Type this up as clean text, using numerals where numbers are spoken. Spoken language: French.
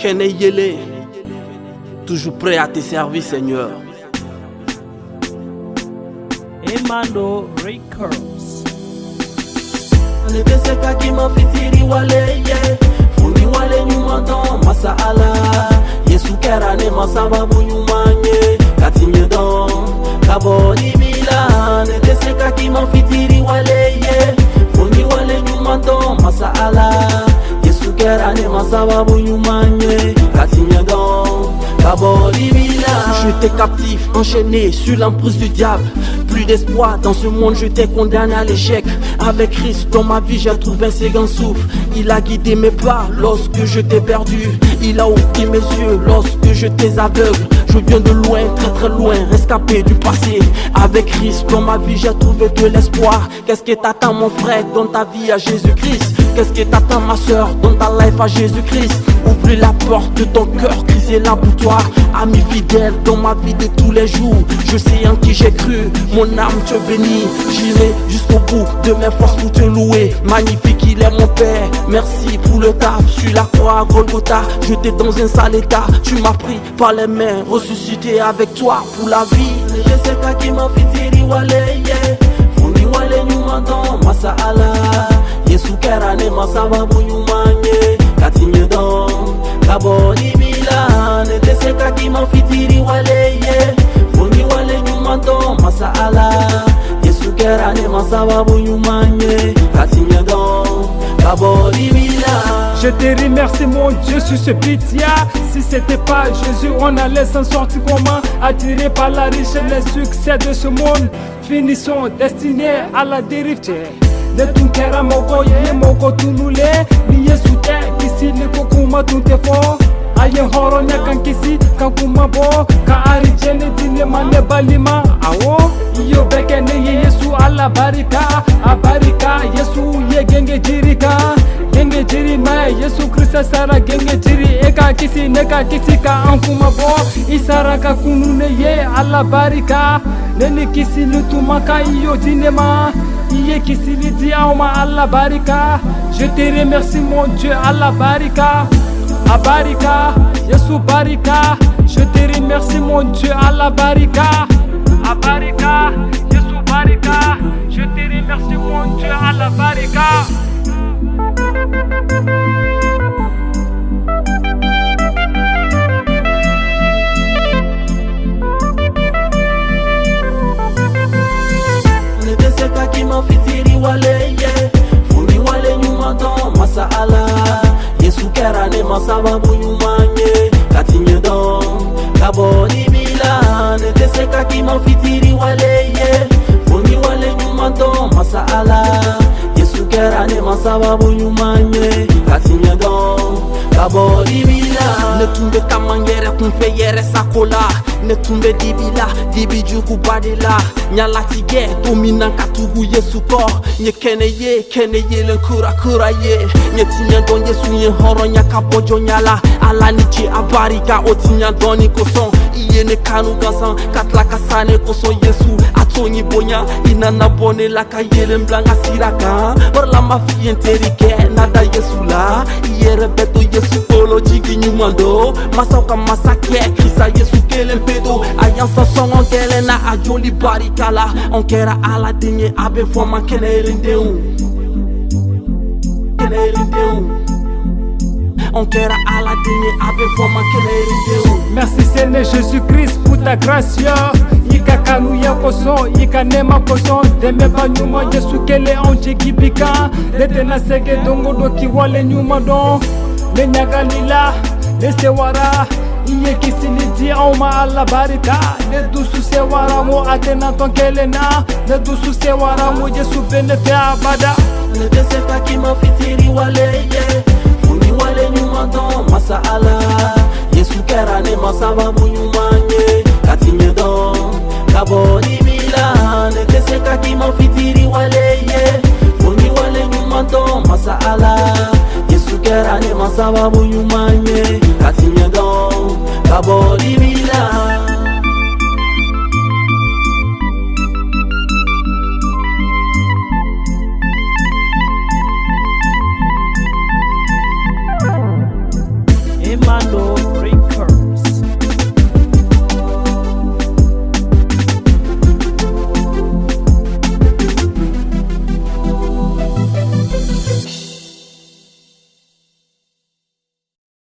Kene Yele, toujours prêt à te servir, Seigneur. Emmanuel Records. Neteseka kimafitiri wale ye fundi wale nyuma don masaala Yesu kerane masababu nyumanye katinye don kabodi bila neteseka kimafitiri wale ye fundi wale nyuma don masaala Yesu kerane masababu nyumanye katinye don kabodi bila. J'étais captif, enchaîné sur l'emprise du diable. Plus d'espoir dans ce monde, j'étais condamné à l'échec. Avec Christ dans ma vie, j'ai trouvé un second souffle. Il a guidé mes pas lorsque je t'ai perdu. Il a ouvert mes yeux lorsque j'étais aveugle. Je viens de loin, très très loin, rescapé du passé. Avec Christ dans ma vie, j'ai trouvé de l'espoir. Qu'est-ce que t'attends mon frère dans ta vie à Jésus-Christ? Qu'est-ce que t'attends ma soeur dans ta life à Jésus-Christ? Ouvre la porte de ton cœur, Christ est là pour toi. Ami fidèle dans ma vie de tous les jours. Je sais en qui j'ai cru, mon âme te bénit. J'irai jusqu'au bout de mes forces pour te louer. Magnifique il est mon Père, merci pour le taf. Sur la croix à Golgotha, j'étais dans un sale état. Tu m'as pris par les mains, ressuscité avec toi pour la vie. Je sais pas qui m'a fait tirer wale ye fundi wale nyuma don masaala Yesu kerane masababu nyumanye katinye don kabodi bila neteseka kima fitiri wale ye fundi wale nyuma don masaala Yesu kerane masababu nyumanye katinye don kabodi bila. Je te remercie mon Dieu sur ce pitié. Si c'était pas Jésus, on allait s'en sortir comment? Attiré par la richesse, le succès de ce monde, finissons destinés à la dérive. Ne tunkera moko ye moko tunule ni Yesu te kisi ni kokuma tunte fo. Aye horo nyakan kisi kankuma bo ka ari jene dine mane balima awo iyo beke ne ye Yesu ala barika abarika Yesu ye genge jirika genge jiri na Yesu Krista sara genge jiri eka kisi neka kisi ka ankuma bo isara ka kunune ye ala barika neni kisi lutuma ka iyo dinema iye kisi lidi auma ala barika. Je te remercie mon Dieu ala barika abarika Yesu barika. Je te remercie mon Dieu ala barika abarika Yesu barika. Je te remercie mon Dieu ala barika. Neteseka kima fitiri wale ye fundi wale nyuma don masaala Yesu kerane masababu nyumanye katinye don kabodi bila neteseka kima fitiri wale ye fundi wale nyuma don masaala Yesu kerane masababu nyumanye katinye don kabodi bila. Ne tumbe kamangere kumfe yere sakola ne tumbe dibila dibiju kubadila nyala tige domina katugu Yesu ko nye kene ye le kura ye nye tinya don Yesu nye horo nyaka bojo nyala ala nichi abarika otinya doni koson iye ne kanu gansan katla kasane koson Yesu atonyi bonya inana bone la kayele mblanga siraka orla mafie nterike nada Yesu la iye rebeto Yesu polo jigi nyumando masauka masake krisa Yesu kele pedo ayansa songo kele na ajoli barikala onkera ala dinye abe foma kenelindeu onkera ala dinye abe foma kenelindeu. Merci Seigneur Jésus-Christ pour ta grâce. Ika kanu ya koso, ika nema koso. Deme ba nyuma Yesu kele onche kibika. Lete na sege dongo do kiwale nyuma don. Le nyagalila, le sewara. Iye kisini di auma ala barika. Le dusu sewara mo atena ton kelena. Le dusu sewara mo Yesu benefe abada. Neteseka kima fitiri wale ye fundi wale nyuma don masaala Yesu kerane masababu nyumanye katinye don kabodi bila neteseka kima fitiri wale ye fundi wale nyuma don masaala Yesu kerane masababu nyumanye katinye don kabodi bila.